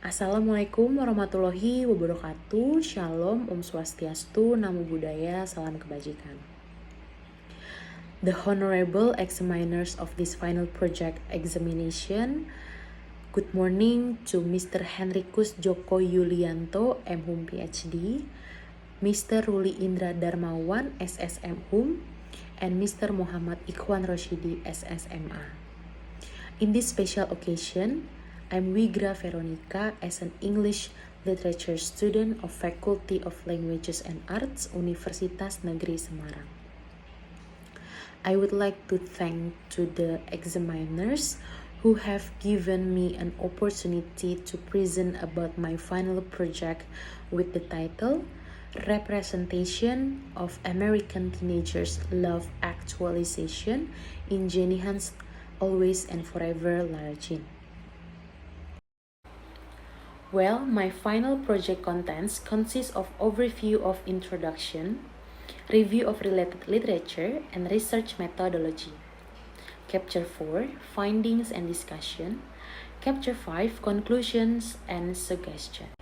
Assalamualaikum warahmatullahi wabarakatuh. Shalom, Om Swastiastu, Namo Buddhaya, Salam Kebajikan. The honorable examiners of this final project examination, good morning to Mr. Henrikus Joko Yulianto, M.Hum PhD, Mr. Ruli Indra Darmawan, SSM Hum, and Mr. Muhammad Ikhwan Roshidi, SSMA. In this special occasion, I'm Wigra Veronica as an English literature student of Faculty of Languages and Arts, Universitas Negeri Semarang. I would like to thank to the examiners who have given me an opportunity to present about my final project with the title Representation of American Teenagers' Love Actualization in Jenny Han's Always and Forever Lara Jean. Well, my final project contents consist of overview of introduction, review of related literature, and research methodology. Chapter 4, findings and discussion. Chapter 5, conclusions and suggestion.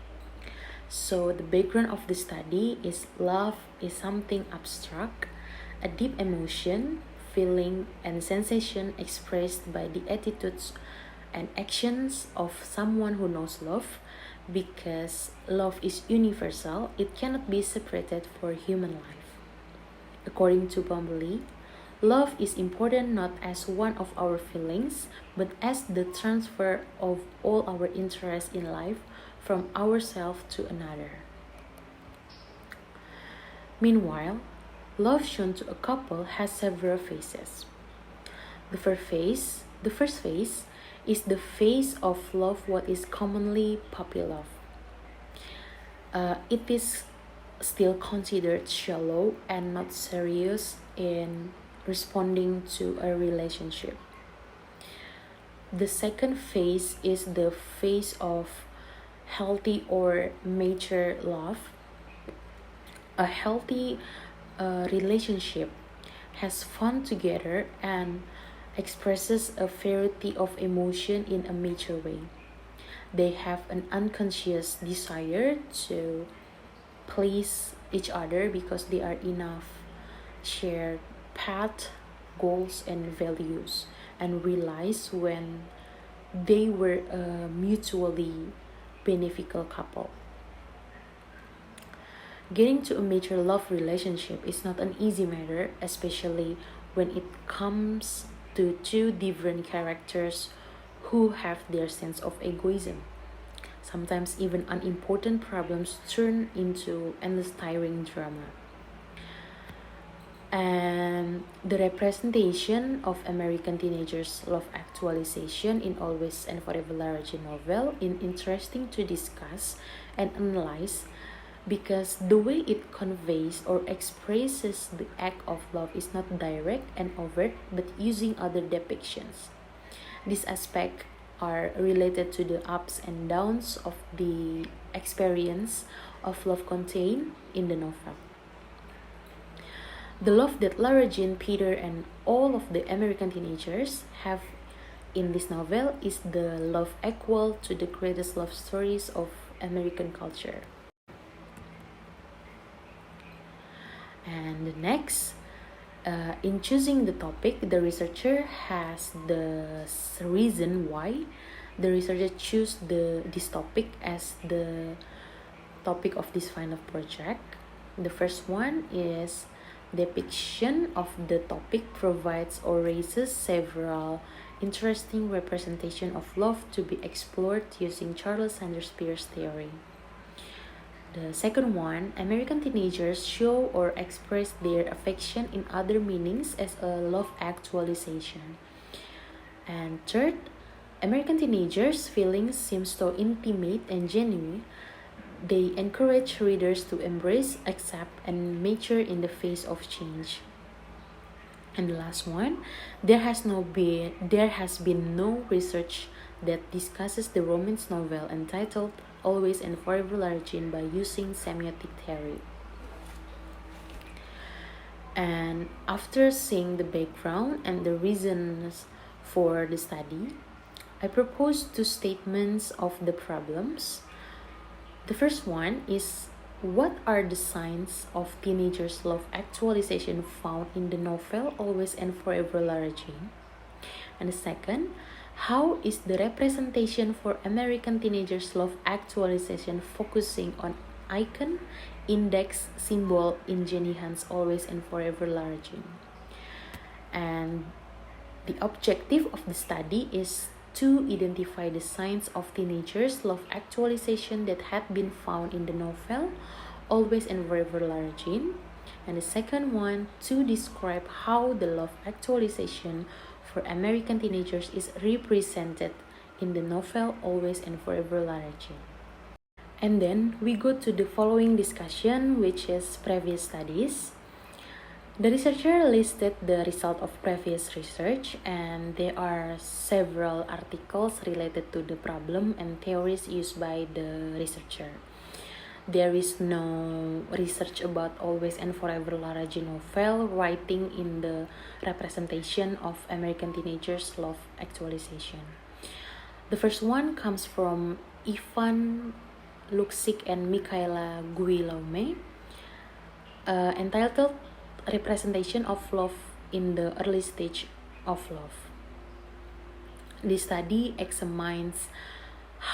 So the background of the study is love is something abstract, a deep emotion, feeling, and sensation expressed by the attitudes and actions of someone who knows love. Because love is universal, it cannot be separated for human life. According to Bomberly, love is important not as one of our feelings, but as the transfer of all our interests in life from ourselves to another. Meanwhile, love shown to a couple has several phases. The first phase is the phase of love what is commonly puppy love. It is still considered shallow and not serious in responding to a relationship. The second phase is the phase of healthy or mature love. A healthy relationship has fun together and expresses a variety of emotion in a mature way. They have an unconscious desire to please each other because they are enough shared path, goals, and values, and realize when they were a mutually beneficial couple. Getting to a mature love relationship is not an easy matter, especially when it comes to two different characters who have their sense of egoism. Sometimes even unimportant problems turn into endless tiring drama. And the representation of American teenagers' love actualization in Always and Forever Lara Jean novel is interesting to discuss and analyze because the way it conveys or expresses the act of love is not direct and overt but using other depictions. These aspects are related to the ups and downs of the experience of love contained in the novel. The love that Lara Jean, Peter, and all of the American teenagers have in this novel is the love equal to the greatest love stories of American culture. And next, in choosing the topic, the researcher has the reason why the researcher chose this topic as the topic of this final project. The first one is depiction of the topic provides or raises several interesting representation of love to be explored using Charles Sanders Peirce theory. The second one, American teenagers show or express their affection in other meanings as a love actualization. And third, American teenagers' feelings seem so intimate and genuine. They encourage readers to embrace, accept, and mature in the face of change. And the last one, there has been no research that discusses the romance novel entitled Always and Forever Lara Jean by using semiotic theory. And after seeing the background and the reasons for the study, I propose two statements of the problems. The first one is, what are the signs of teenagers' love actualization found in the novel Always and Forever Lara Jean? And the second, how is the representation for American teenagers' love actualization focusing on icon, index, symbol in Jenny Han's Always and Forever Lara Jean? And the objective of the study is to identify the signs of teenagers' love actualization that had been found in the novel Always and Forever Lara Jean. And the second one, to describe how the love actualization for American teenagers is represented in the novel Always and Forever Lara Jean. And then we go to the following discussion, which is previous studies. The researcher listed the result of previous research, and there are several articles related to the problem and theories used by the researcher. There is no research about Always and Forever Lara Jean novel writing in the representation of American teenagers' love actualization. The first one comes from Ivan Luksik and Michaela Guillaume, entitled Representation of Love in the Early Stage of Love. This study examines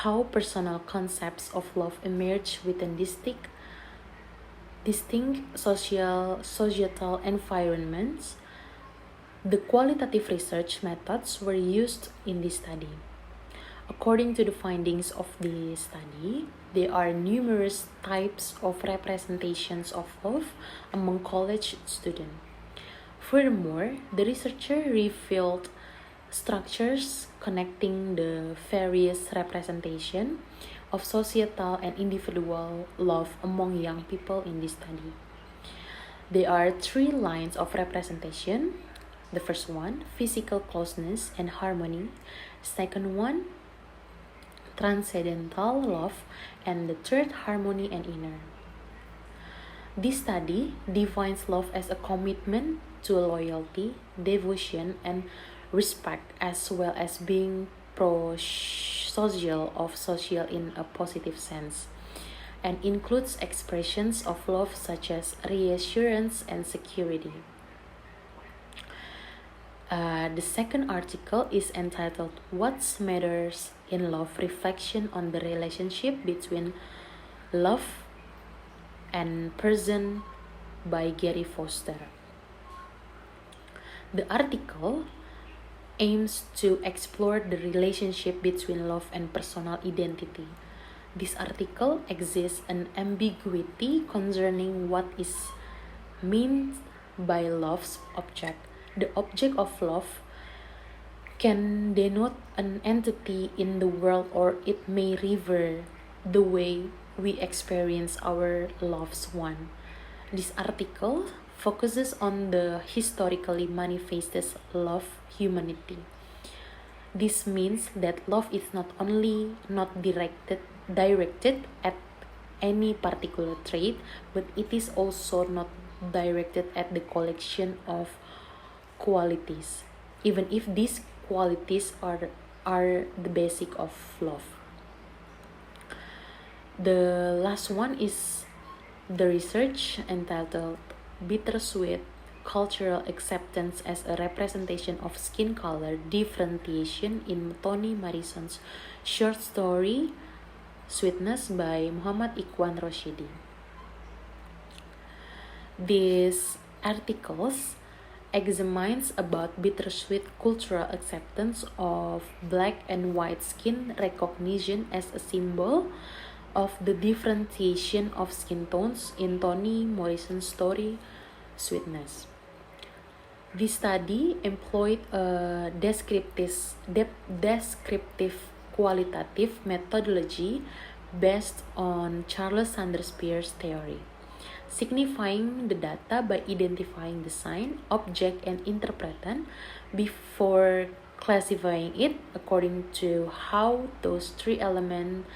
how personal concepts of love emerge within distinct societal environments. The qualitative research methods were used in this study. According to the findings of the study, there are numerous types of representations of love among college students. Furthermore, the researcher revealed structures connecting the various representation of societal and individual love among young people in this study. There are three lines of representation. The first one, physical closeness and harmony. Second one, transcendental love, and the third, harmony and inner. This study defines love as a commitment to loyalty, devotion, and respect, as well as being pro-social of social in a positive sense, and includes expressions of love such as reassurance and security. The second article is entitled What Matters in Love, Reflection on the Relationship Between Love and Person by Gary Foster. The article aims to explore the relationship between love and personal identity. This article exists an ambiguity concerning what is meant by love's object. The object of love can denote an entity in the world, or it may refer the way we experience our loved one. This article focuses on the historically manifested love humanity. This means that love is not only not directed at any particular trait, but it is also not directed at the collection of qualities, even if these qualities are the basic of love. The last one is the research entitled Bittersweet Cultural Acceptance as a Representation of Skin Color Differentiation in Toni Morrison's short story Sweetness by Muhammad Iqbal Roshidi. These articles examines about bittersweet cultural acceptance of black and white skin recognition as a symbol of the differentiation of skin tones in Toni Morrison's story Sweetness. This study employed a descriptive qualitative methodology based on Charles Sanders Peirce theory, signifying the data by identifying the sign, object, and interpretant before classifying it according to how those three elements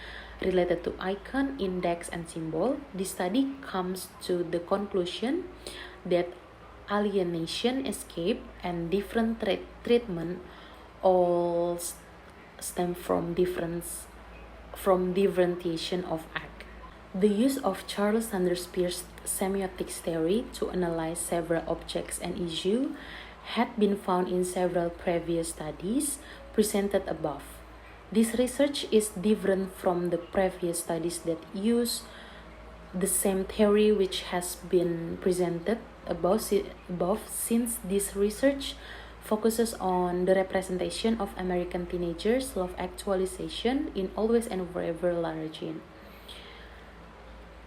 related to icon, index, and symbol. This study comes to the conclusion that alienation, escape, and different treatment all stem from differentiation of act. The use of Charles Sanders Peirce semiotics theory to analyze several objects and issues had been found in several previous studies presented above. This research is different from the previous studies that use the same theory which has been presented above, since this research focuses on the representation of American teenagers' love actualization in Always and Forever Lara Jean.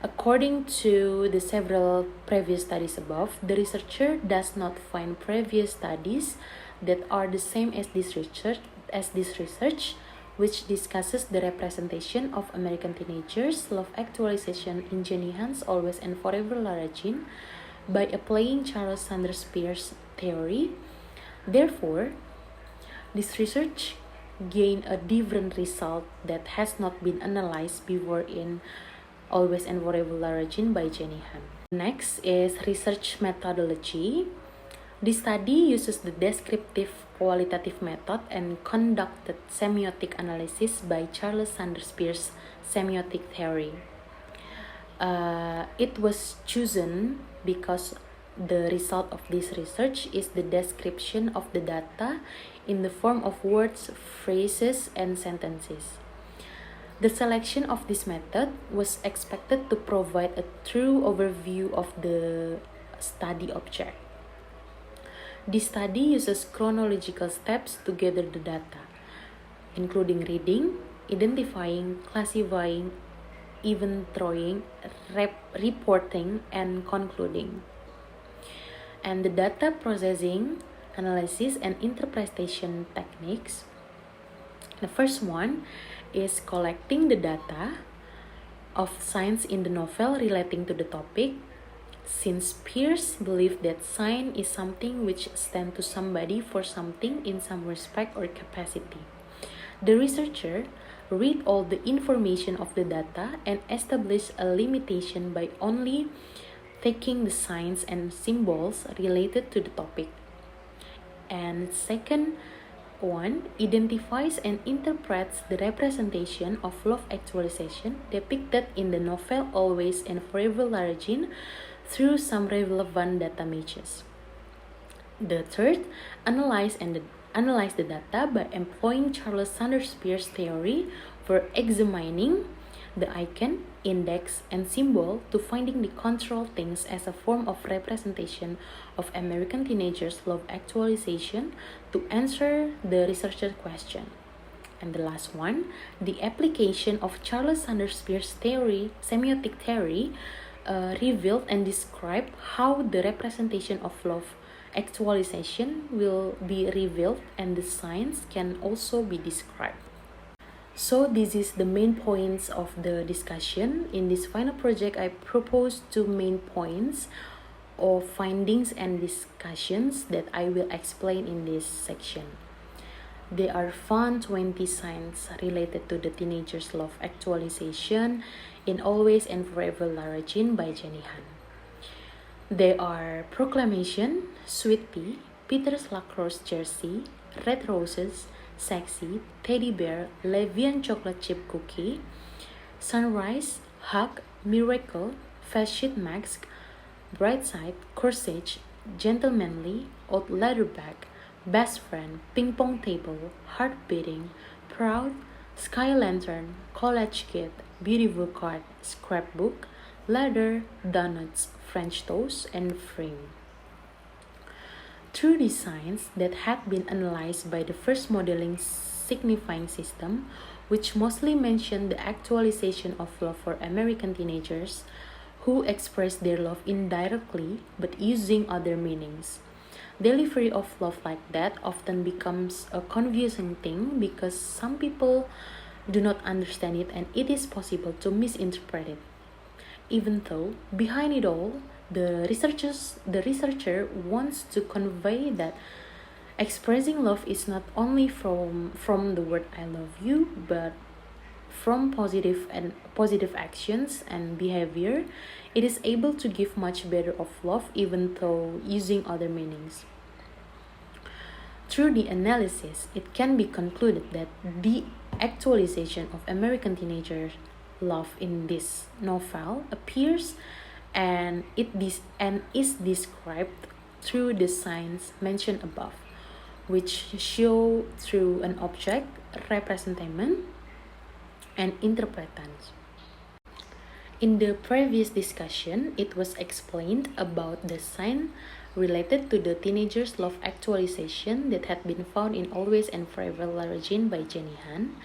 According to the several previous studies above, the researcher does not find previous studies that are the same as this research, which discusses the representation of American teenagers' love actualization in Jenny Han's Always and Forever Lara Jean by applying Charles Sanders Peirce theory. Therefore, this research gained a different result that has not been analyzed before in Always and Forever Lara Jean by Jenny Han. Next is research methodology. This study uses the descriptive qualitative method and conducted semiotic analysis by Charles Sanders Peirce semiotic theory. It was chosen because the result of this research is the description of the data in the form of words, phrases, and sentences. The selection of this method was expected to provide a true overview of the study object. This study uses chronological steps to gather the data, including reading, identifying, classifying, inventorying, reporting, and concluding. And the data processing, analysis, and interpretation techniques. The first one is collecting the data of signs in the novel relating to the topic, since Peirce believed that sign is something which stands to somebody for something in some respect or capacity. The researcher read all the information of the data and established a limitation by only taking the signs and symbols related to the topic. And second one identifies and interprets the representation of love actualization depicted in the novel Always and Forever Lara Jean through some relevant data matches. The third, analyze the data by employing Charles Sanders Peirce theory for examining the icon, index, and symbol to finding the control things as a form of representation of American teenagers' love actualization to answer the researcher question. And the last one, the application of Charles Sanders Peirce theory, semiotic theory, revealed and described how the representation of love actualization will be revealed and the signs can also be described. So this is the main points of the discussion. In this final project, I propose 2 main points of findings and discussions that I will explain in this section. They are found 20 signs related to the teenager's love actualization in Always and Forever Lara Jean by Jenny Han. They are proclamation, sweet pea, Peter's lacrosse jersey, red roses, sexy, teddy bear, Levian chocolate chip cookie, sunrise, hug, miracle, face sheet mask, bright side, corsage, gentlemanly, old leather bag, best friend, ping pong table, heart beating, proud, sky lantern, college kid, beautiful card, scrapbook, ladder, donuts, French toast, and frame. Through these signs that had been analyzed by the first modeling signifying system, which mostly mentioned the actualization of love for American teenagers who express their love indirectly but using other meanings. Delivery of love like that often becomes a confusing thing because some people do not understand it and it is possible to misinterpret it. Even though behind it all, the researcher wants to convey that expressing love is not only from the word I love you, but from positive actions and behavior, it is able to give much better of love even though using other meanings. Through the analysis, it can be concluded that the actualization of American teenagers' love in this novel appears and is described through the signs mentioned above, which show through an object, representation, and interpretation. In the previous discussion, it was explained about the sign related to the teenager's love actualization that had been found in Always and Forever Lara Jean by Jenny Han,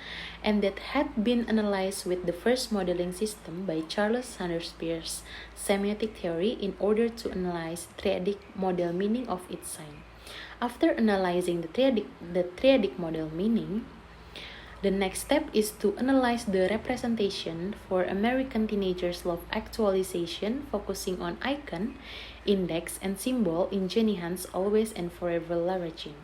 and that had been analyzed with the first modeling system by Charles Sanders Peirce semiotic theory in order to analyze triadic model meaning of its sign. After analyzing the triadic model meaning, the next step is to analyze the representation for American teenagers' love actualization, focusing on icon, index, and symbol in Jenny Han's Always and Forever Lara Jean.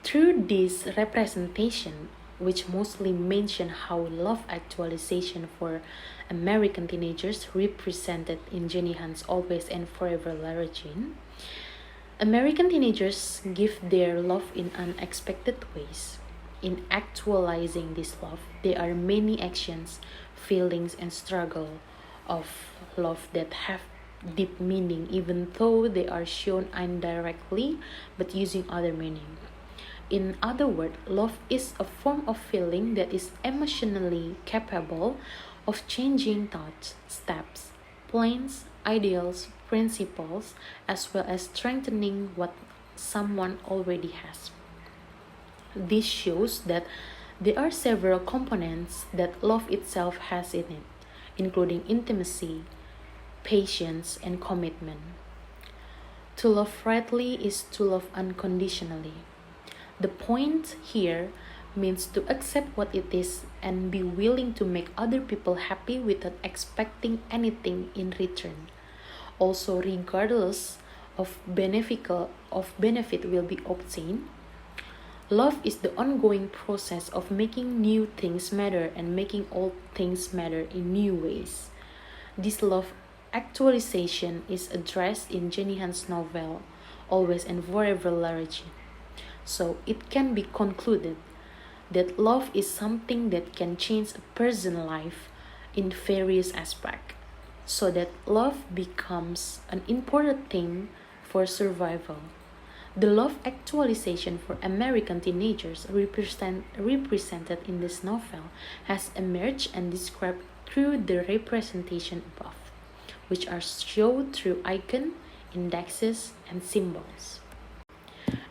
Through this representation, which mostly mention how love actualization for American teenagers represented in Jenny Han's Always and Forever Lara Jean, American teenagers give their love in unexpected ways. In actualizing this love, there are many actions, feelings, and struggle of love that have deep meaning, even though they are shown indirectly but using other meaning. In other words, love is a form of feeling that is emotionally capable of changing thoughts, steps, plans, ideals, principles, as well as strengthening what someone already has. This shows that there are several components that love itself has in it, including intimacy, patience, and commitment. To love rightly is to love unconditionally. The point here means to accept what it is and be willing to make other people happy without expecting anything in return. Also, regardless of benefit will be obtained, love is the ongoing process of making new things matter and making old things matter in new ways. This love actualization is addressed in Jenny Han's novel Always and Forever Lara Jean. So it can be concluded that love is something that can change a person's life in various aspects, so that love becomes an important thing for survival. The love actualization for American teenagers represented in this novel has emerged and described through the representation above, which are shown through icon, indexes, and symbols.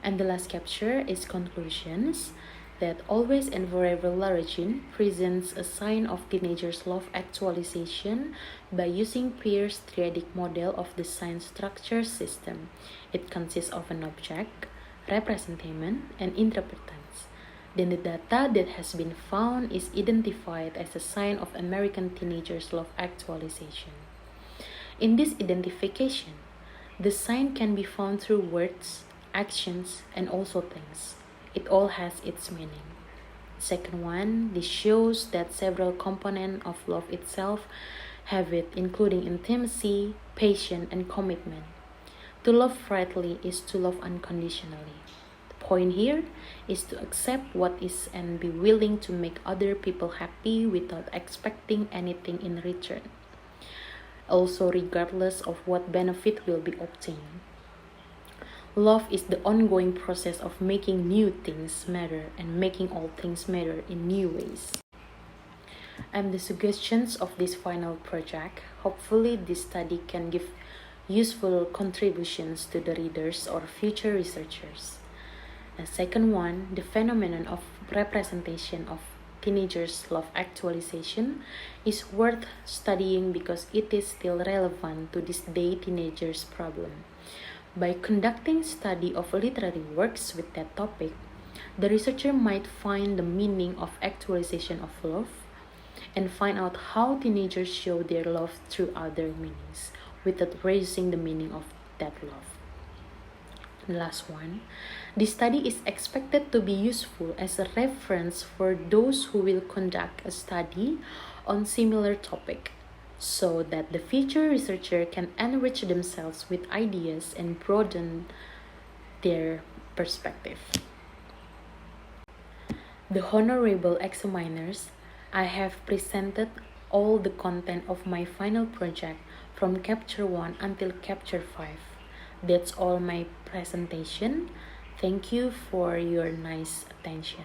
And the last capture is conclusions that Always and Forever Lara Jean presents a sign of teenagers' love actualization by using Peirce's triadic model of the sign structure system. It consists of an object, representation, and interpretance. Then the data that has been found is identified as a sign of American teenagers' love actualization. In this identification, the sign can be found through words, actions, and also things. It all has its meaning. Second one, this shows that several components of love itself have it, including intimacy, patience, and commitment. To love rightly is to love unconditionally. The point here is to accept what is and be willing to make other people happy without expecting anything in return. Also, regardless of what benefit will be obtained. Love is the ongoing process of making new things matter and making all things matter in new ways. And the suggestions of this final project, hopefully this study can give useful contributions to the readers or future researchers. The second one, the phenomenon of representation of teenagers' love actualization is worth studying because it is still relevant to this day teenagers' problem. By conducting study of literary works with that topic, the researcher might find the meaning of actualization of love and find out how teenagers show their love through other meanings without reducing the meaning of that love. The last one, this study is expected to be useful as a reference for those who will conduct a study on similar topic, so that the future researcher can enrich themselves with ideas and broaden their perspective. The honorable examiners, I have presented all the content of my final project from Capture 1 until Capture 5. That's all my presentation. Thank you for your nice attention.